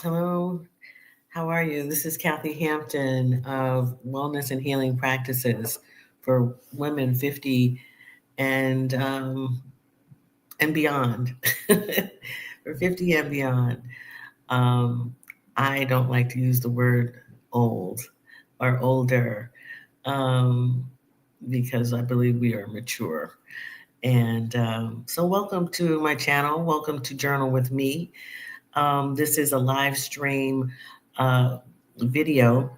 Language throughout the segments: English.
Hello, how are you? This is Kathy Hampton of Wellness and Healing Practices for women 50 and um, and beyond. For 50 and beyond. Um, I don't like to use the word old or older um, because I believe we are mature. And welcome to my channel. Welcome to Journal with Me. This is a live stream uh, video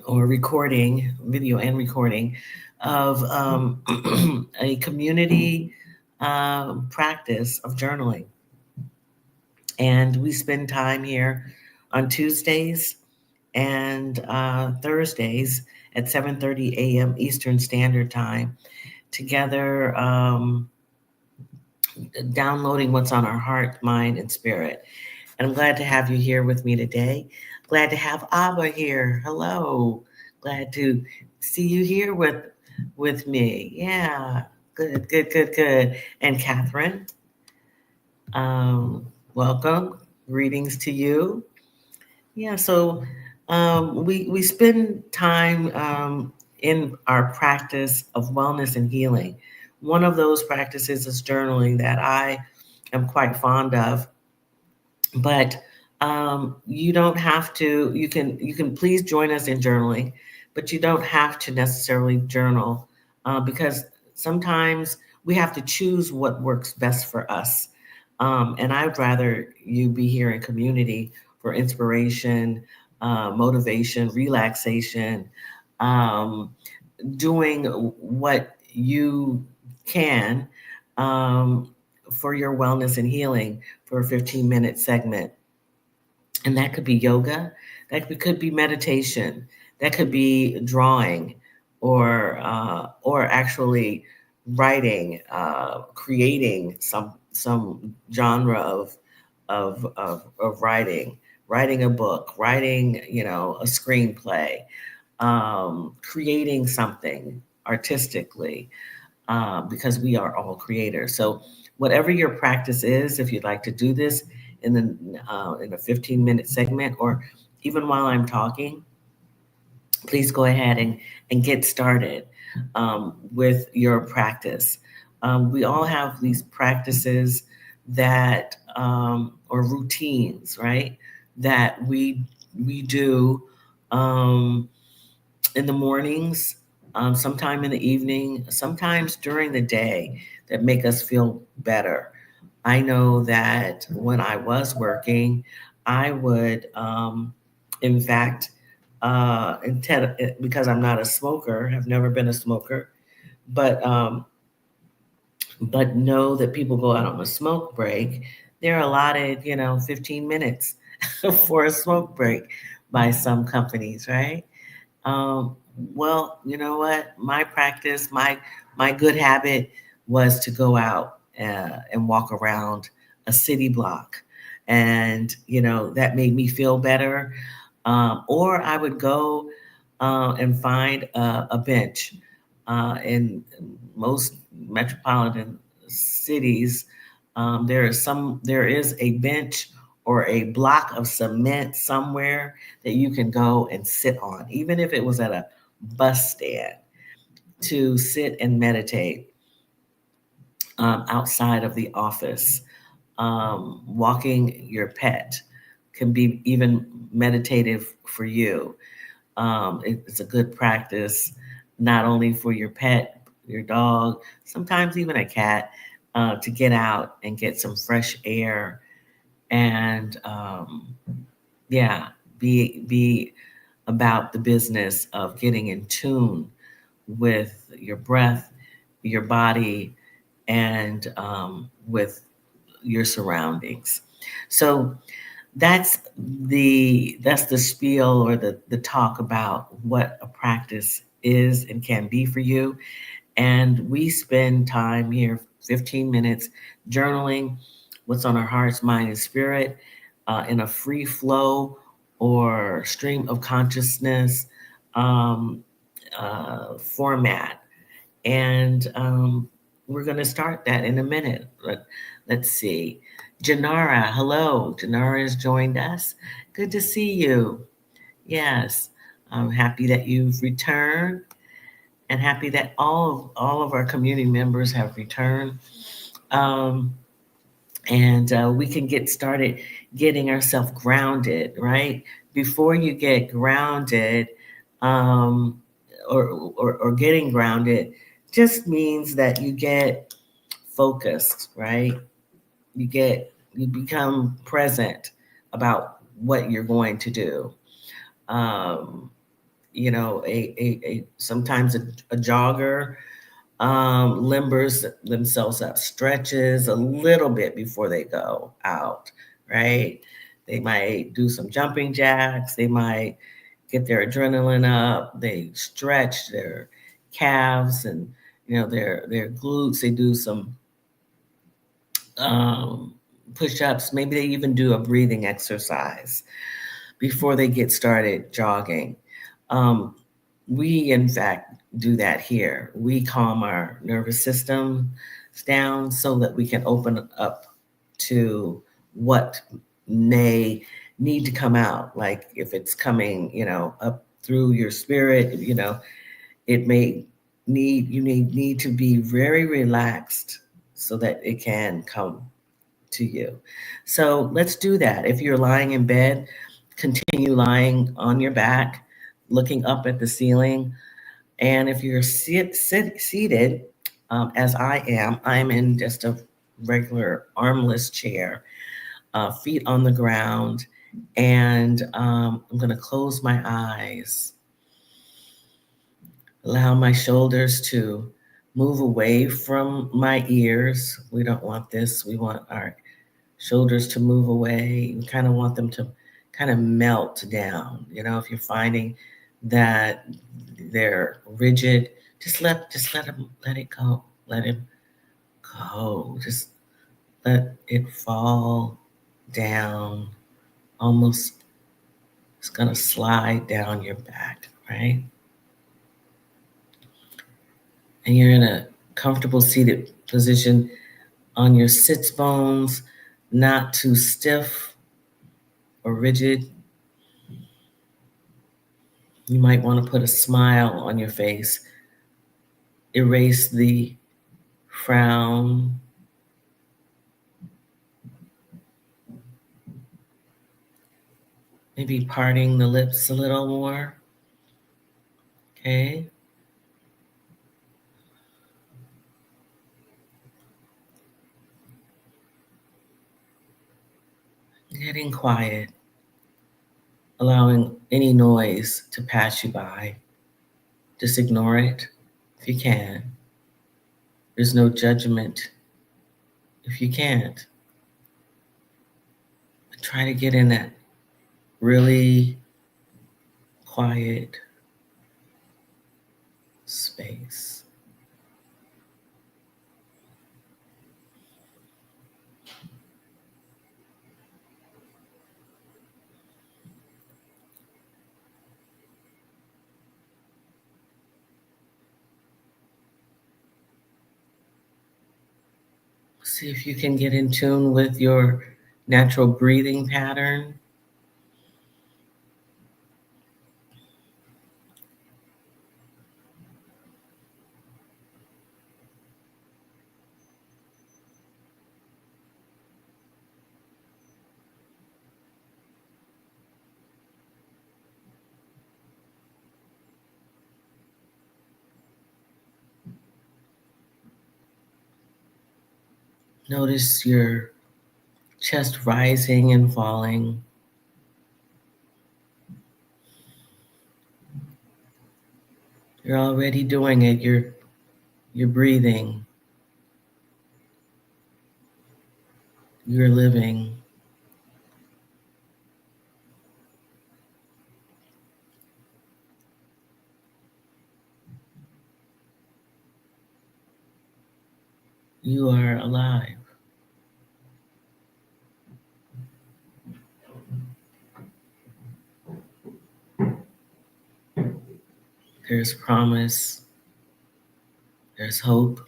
or recording, video and recording of a community practice of journaling. And we spend time here on Tuesdays and Thursdays at 7:30 a.m. Eastern Standard Time together, downloading what's on our heart, mind, and spirit. And I'm glad to have you here with me today. Glad to have Abba here. Hello. Glad to see you here with me. Yeah. Good, good, good, good. And Catherine, welcome. Greetings to you. Yeah, so we spend time in our practice of wellness and healing. One of those practices is journaling that I am quite fond of, but you don't have to. You can please join us in journaling, but you don't have to necessarily journal because sometimes we have to choose what works best for us. And I'd rather you be here in community for inspiration, motivation, relaxation, um, doing what you can um, for your wellness and healing for a 15-minute segment. And that could be yoga, could be meditation, that could be drawing, or actually writing, creating some genre of writing, writing a book, writing a screenplay, creating something artistically, because we are all creators. So, whatever your practice is, if you'd like to do this in a 15-minute segment, or even while I'm talking, please go ahead and get started with your practice. We all have these practices or routines, right? That we do. In the mornings, sometime in the evening, sometimes during the day that make us feel better. I know that when I was working, I would, in fact, because I'm not a smoker, have never been a smoker, but know that people go out on a smoke break. They're allotted, 15 minutes for a smoke break by some companies, right? Well, you know what? My practice, my good habit was to go out and walk around a city block, and that made me feel better. Or I would go and find a bench in most metropolitan cities. There is a bench or a block of cement somewhere that you can go and sit on, even if it was at a bus stand, to sit and meditate outside of the office. Walking your pet can be even meditative for you. It's a good practice, not only for your pet, your dog, sometimes even a cat, to get out and get some fresh air and yeah, be about the business of getting in tune with your breath, your body, and with your surroundings. So that's the spiel, or the talk about what a practice is and can be for you. And we spend time here, 15 minutes, journaling what's on our hearts, mind, and spirit, in a free flow or stream of consciousness format. And we're going to start that in a minute. Let's see. Janara, hello. Janara has joined us. Good to see you. Yes, I'm happy that you've returned and happy that all of our community members have returned. Um, and we can get started getting ourselves grounded, right? Before you get grounded, um, or getting grounded, just means that you get focused, right? You become present about what you're going to do. Um, sometimes a jogger limbers themselves up, stretches a little bit before they go out, right? They might do some jumping jacks. They might get their adrenaline up. They stretch their calves and their glutes. They do some um, push-ups. Maybe they even do a breathing exercise before they get started jogging. Um, we, in fact, do that here. We calm our nervous system down so that we can open up to what may need to come out. Like if it's coming, up through your spirit, it may need to be very relaxed so that it can come to you. So let's do that. If you're lying in bed, continue lying on your back, looking up at the ceiling. And if you're seated, as I am, I'm in just a regular armless chair, feet on the ground. And I'm going to close my eyes, allow my shoulders to move away from my ears. We don't want this. We want our shoulders to move away. We kind of want them to kind of melt down. If you're finding that they're rigid, just let them let it go. Let it go. Just let it fall down. Almost it's gonna slide down your back, right? And you're in a comfortable seated position on your sits bones, not too stiff or rigid. You might want to put a smile on your face, erase the frown, maybe parting the lips a little more. Okay. Getting quiet, allowing any noise to pass you by. Just ignore it if you can. There's no judgment if you can't. But try to get in that really quiet space. See if you can get in tune with your natural breathing pattern. Notice your chest rising and falling. You're already doing it. You're breathing. You're living. You are alive. There's promise. There's hope.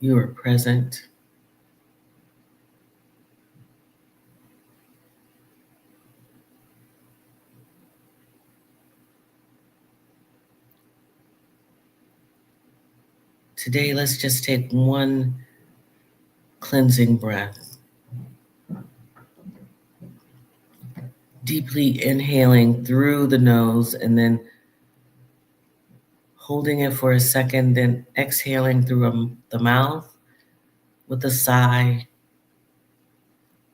You are present. Today, let's just take one cleansing breath, deeply inhaling through the nose and then holding it for a second, then exhaling through the mouth with a sigh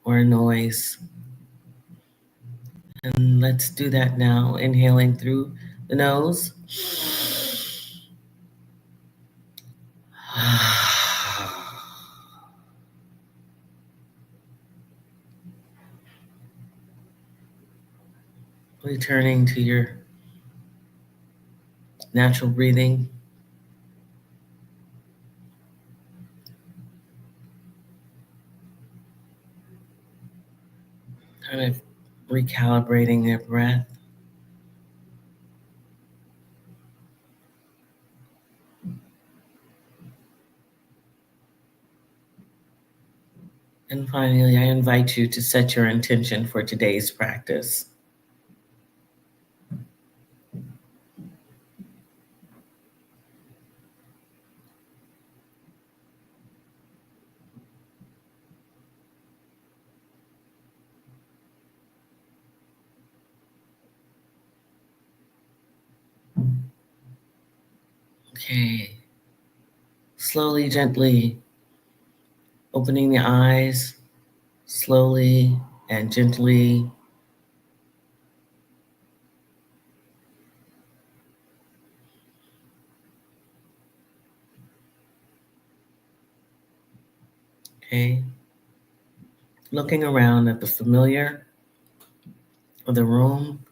or a noise. And let's do that now, inhaling through the nose. Returning to your natural breathing, kind of recalibrating their breath. And finally, I invite you to set your intention for today's practice. Okay. Slowly, gently opening the eyes, slowly and gently. Okay. Looking around at the familiar of the room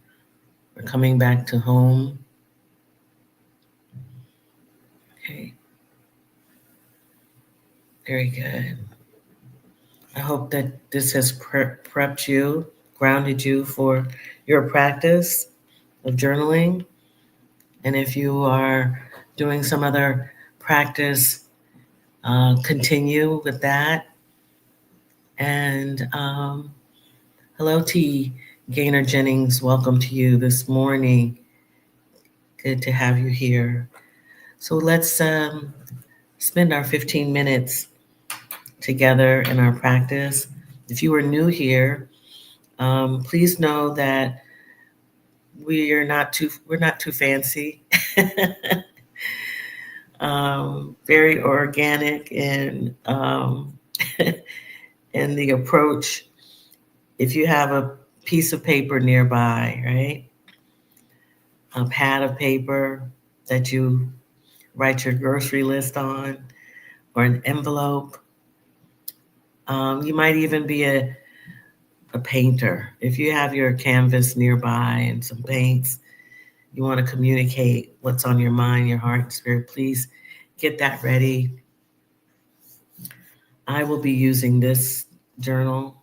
or coming back to home. Okay. Very good. I hope that this has prepped you, grounded you for your practice of journaling. And if you are doing some other practice, continue with that. And hello, T. Gaynor Jennings. Welcome to you this morning. Good to have you here. So let's spend our 15 minutes together in our practice. If you are new here, please know that we're not too fancy. Very organic and the approach. If you have a piece of paper nearby, right, a pad of paper that you write your grocery list on, or an envelope. You might even be a painter. If you have your canvas nearby and some paints, you want to communicate what's on your mind, your heart, and spirit, please get that ready. I will be using this journal.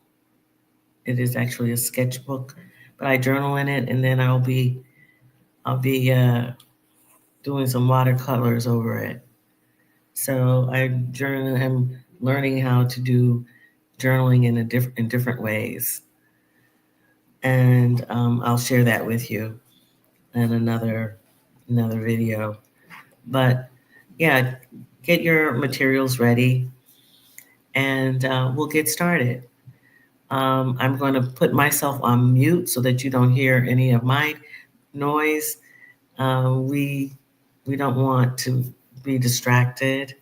It is actually a sketchbook, but I journal in it, and then I'll be doing some watercolors over it. So I'm learning how to do journaling in different ways, and I'll share that with you in another video. But yeah, get your materials ready, and we'll get started. I'm going to put myself on mute so that you don't hear any of my noise. We don't want to be distracted,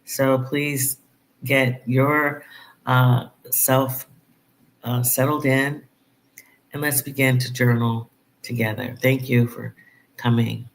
so please get your self settled in, and let's begin to journal together. Thank you for coming.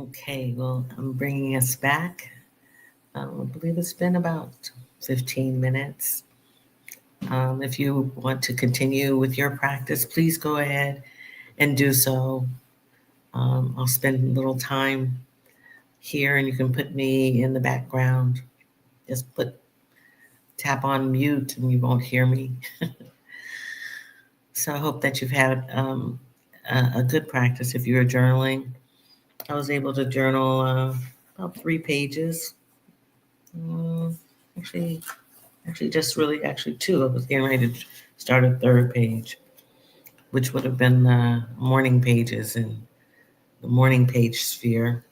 Okay, well, I'm bringing us back. I believe it's been about 15 minutes. If you want to continue with your practice, please go ahead and do so. I'll spend a little time here and you can put me in the background. Just tap on mute and you won't hear me. So I hope that you've had a good practice if you're journaling. I was able to journal about 3 pages. Mm, actually, actually two. I was getting ready to start a third page, which would have been the morning pages in the morning page sphere.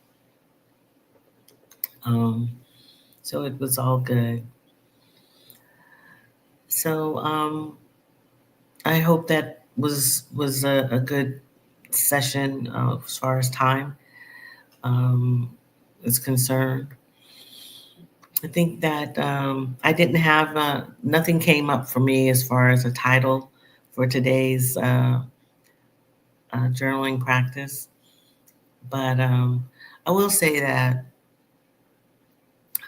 Um, so it was all good. So I hope that was a good session as far as time um, is concerned. I think that I didn't have nothing came up for me as far as a title for today's journaling practice, but I will say that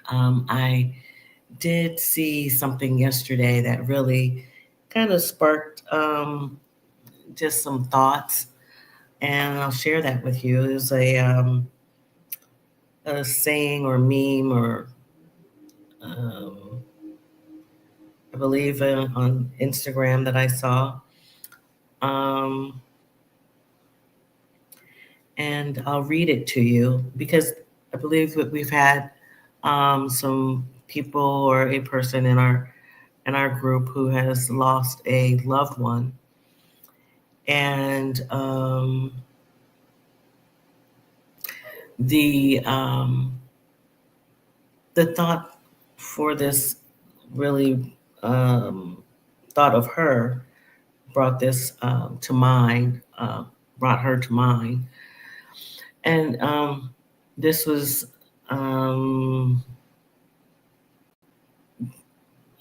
I did see something yesterday that really kind of sparked just some thoughts, and I'll share that with you. It was a saying or meme or um, I believe on Instagram that I saw. Um, and I'll read it to you because I believe that we've had some people or a person in our group who has lost a loved one, and the um, the thought for this really thought of her brought this to mind, brought her to mind, and this was. Um,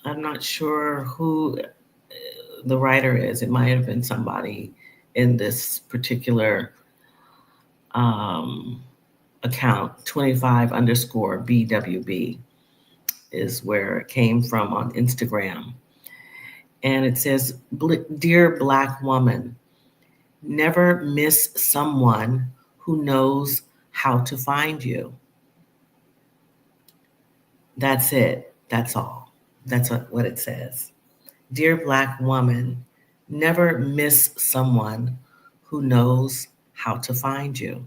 I'm not sure who the writer is. It might have been somebody in this particular um, account, 25 underscore BWB is where it came from on Instagram. And it says, Dear Black woman, never miss someone who knows how to find you. That's it. That's all. That's what it says. Dear Black woman, never miss someone who knows how to find you.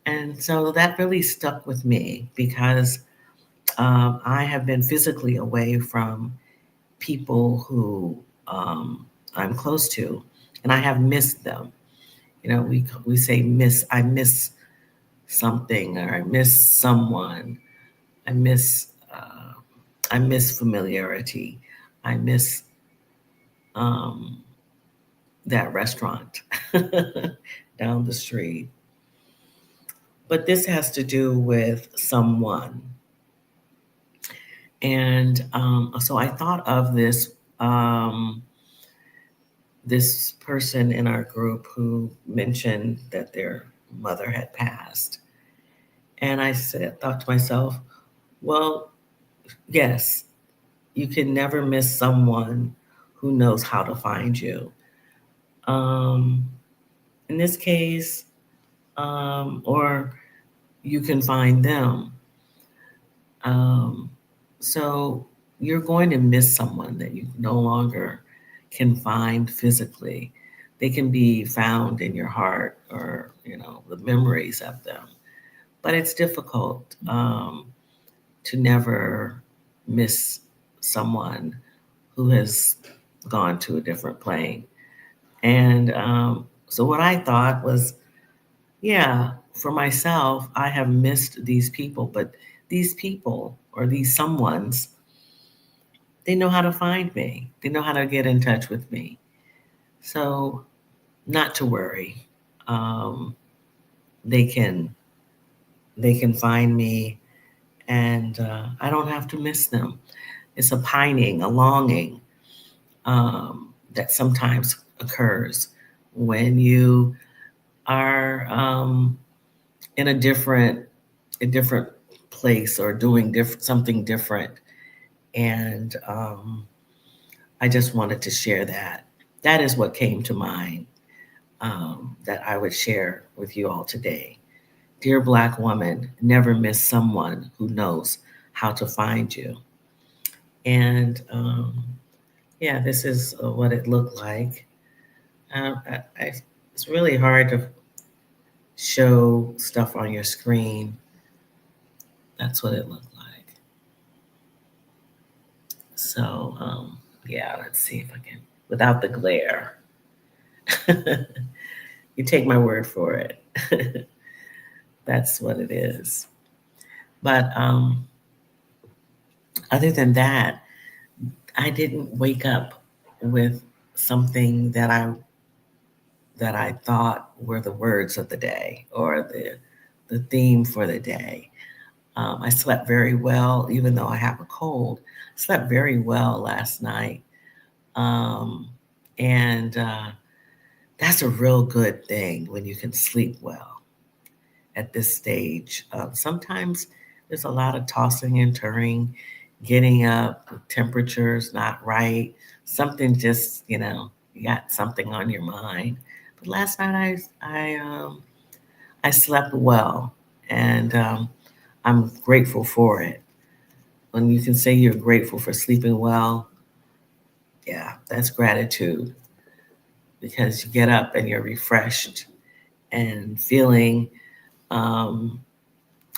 And so that really stuck with me because I have been physically away from people who I'm close to, and I have missed them. You know, we say miss. I miss something, or I miss someone. I miss. I miss familiarity. I miss um, that restaurant down the street. But this has to do with someone. And so I thought of this person in our group who mentioned that their mother had passed. And thought to myself, well, yes, you can never miss someone who knows how to find you. Um, in this case, or you can find them. Um, so you're going to miss someone that you no longer can find physically. They can be found in your heart or, the memories of them. But it's difficult to never miss someone who has gone to a different plane. And so what I thought was, yeah, for myself, I have missed these people, but these people or these someones, they know how to find me. They know how to get in touch with me. So, not to worry. Um, they can they can find me, and I don't have to miss them. It's a pining, a longing that sometimes occurs when you are in a different place or doing something different. And I just wanted to share that. That is what came to mind, that I would share with you all today. Dear Black woman, never miss someone who knows how to find you. And yeah, this is what it looked like. It's really hard to show stuff on your screen. That's what it looked like. So, yeah, let's see if I can, without the glare. You take my word for it. That's what it is. But other than that, I didn't wake up with something that I thought were the words of the day or the theme for the day. I slept very well, even though I have a cold. Slept very well last night, um, and that's a real good thing when you can sleep well at this stage. Sometimes there's a lot of tossing and turning, getting up, the temperature's not right, something just, you got something on your mind. But last night I slept well, and I'm grateful for it. When you can say you're grateful for sleeping well, yeah, that's gratitude because you get up and you're refreshed and feeling, um,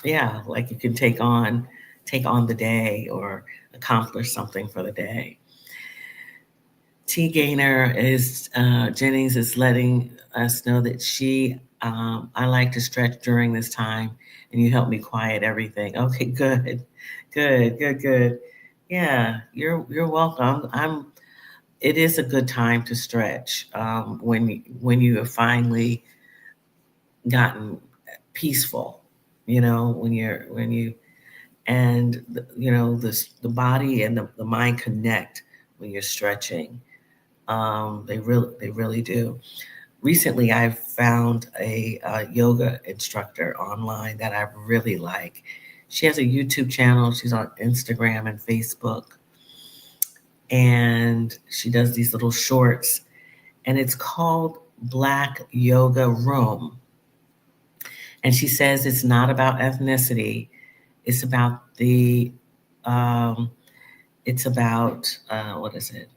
yeah, like you can take on the day or accomplish something for the day. T Gainer is Jennings is letting us know that I like to stretch during this time, and you help me quiet everything. Okay, good, good, good, good. Yeah, you're welcome. It is a good time to stretch when you have finally gotten peaceful. When you and the body and the mind connect when you're stretching. They really do. Recently, I've found a yoga instructor online that I really like. She has a YouTube channel. She's on Instagram and Facebook, and she does these little shorts, and it's called Black Yoga Room. And she says it's not about ethnicity. It's about um, it's about what is it?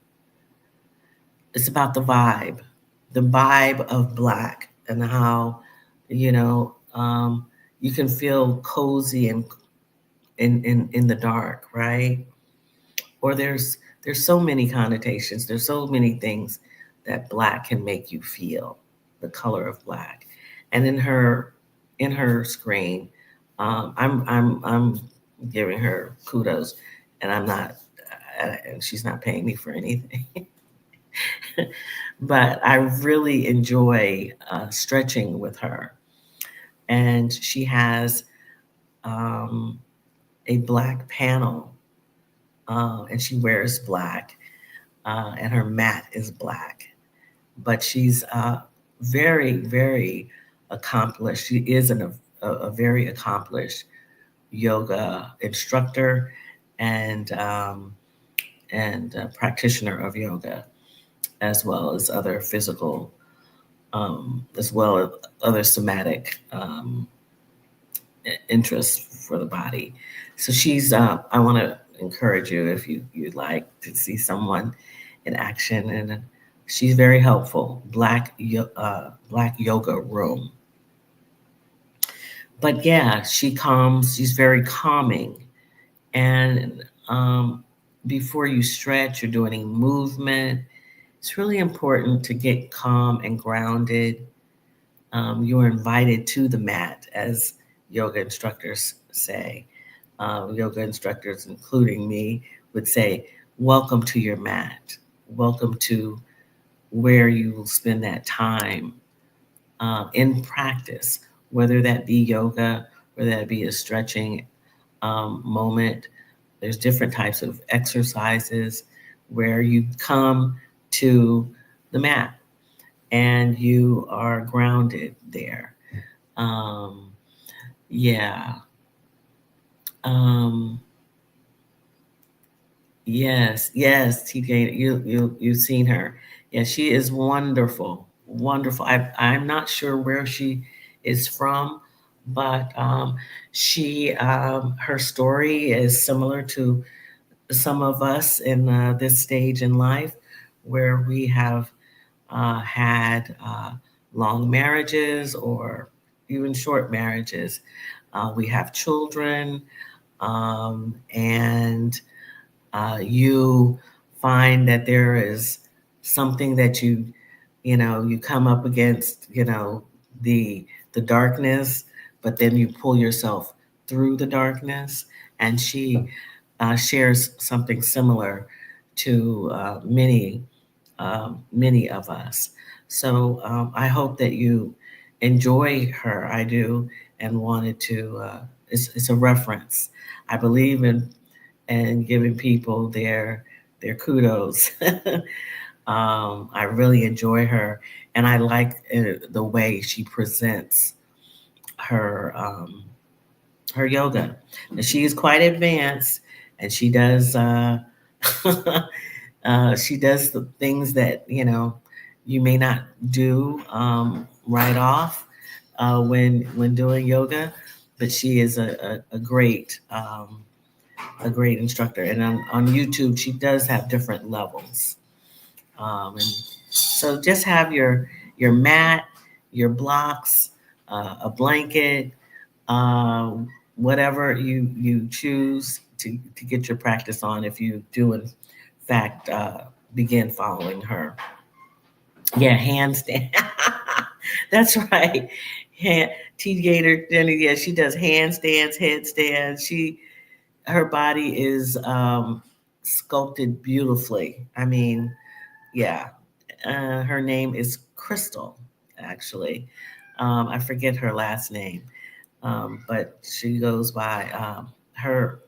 It's about the vibe of Black, and how you can feel cozy and in the dark, right? Or there's so many connotations. There's so many things that Black can make you feel. The color of Black, and in her screen, I'm giving her kudos, and I'm not, and she's not paying me for anything. But I really enjoy stretching with her. And she has um, a Black panel, and she wears Black, and her mat is Black. But she's very, very accomplished. She is a very accomplished yoga instructor and practitioner of yoga, as well as other physical, as well as other somatic interests for the body. So she's. I want to encourage you, if you'd like to see someone in action, and she's very helpful. Black Yoga Room. But yeah, she calms. She's very calming, and before you stretch or do any movement, it's really important to get calm and grounded. You're invited to the mat, as yoga instructors say. Yoga instructors, including me, would say, welcome to your mat. Welcome to where you will spend that time in practice, whether that be yoga, whether that be a stretching moment. There's different types of exercises where you come to the mat and you are grounded there. Um, Yeah. Um, yes, yes, TJ, you've seen her. Yeah, she is wonderful, wonderful. I'm not sure where she is from, but she her story is similar to some of us in this stage in life, where we have had long marriages or even short marriages. We have children, and you find that there is something that you come up against, the darkness, but then you pull yourself through the darkness. And she shares something similar to many of us. So I hope that you enjoy her. I do, and wanted to. It's a reference. I believe in and giving people their kudos. I really enjoy her, and I like the way she presents her her yoga. And she is quite advanced, and she does she does the things that you may not do right off when doing yoga, but she is a great instructor. And on YouTube, she does have different levels. And so just have your mat, your blocks, a blanket, uh, whatever you choose to get your practice on if you do in fact begin following her. Yeah, handstand. That's right. Hand, T Gator Jenny, yeah, she does handstands, headstands. Her body is sculpted beautifully. I mean, yeah. Her name is Crystal, actually. I forget her last name, but she goes by her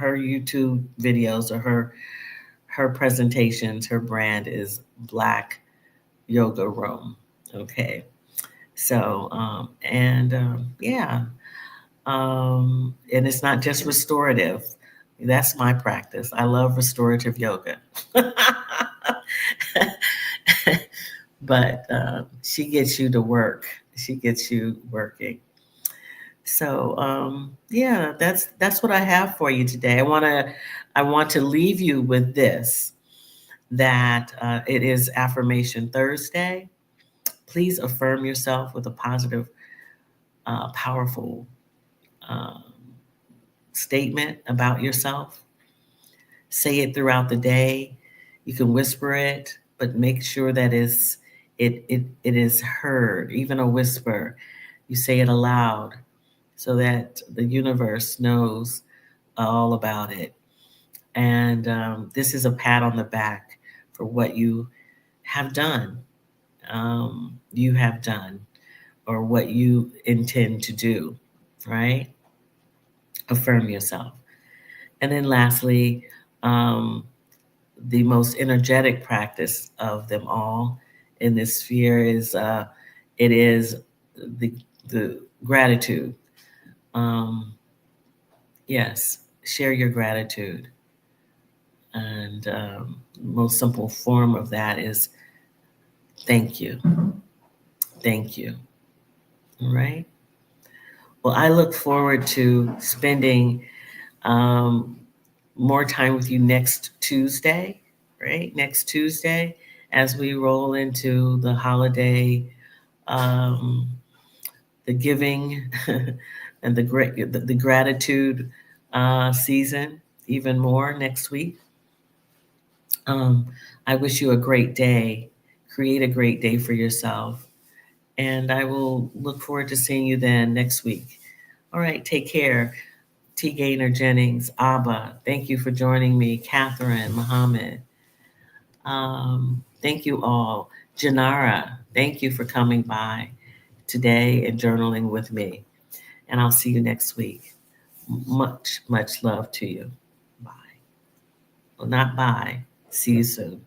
YouTube videos, or her presentations. Her brand is Black Yoga Room. Okay, so yeah. And it's not just restorative. That's my practice. I love restorative yoga. But she gets you to work. She gets you working. So yeah, that's what I have for you today. I want to leave you with this, that it is Affirmation Thursday. Please affirm yourself with a positive, powerful um, statement about yourself. Say it throughout the day. You can whisper it, but make sure that it is heard, even a whisper. You say it aloud so that the universe knows all about it. And this is a pat on the back for what you have done, or what you intend to do, right? Affirm yourself. And then lastly, um, the most energetic practice of them all in this sphere is it is the gratitude. Um, yes, share your gratitude, and most simple form of that is thank you, thank you. All right. Well, I look forward to spending um, more time with you next Tuesday, right? Next Tuesday, as we roll into the holiday, um, the giving, and the gratitude season, even more next week. I wish you a great day. Create a great day for yourself. And I will look forward to seeing you then next week. All right, take care. T. Gaynor Jennings, Abba, thank you for joining me. Catherine, Muhammad, thank you all. Janara, thank you for coming by today and journaling with me. And I'll see you next week. Much, much love to you. Bye. Well, not bye. See you soon.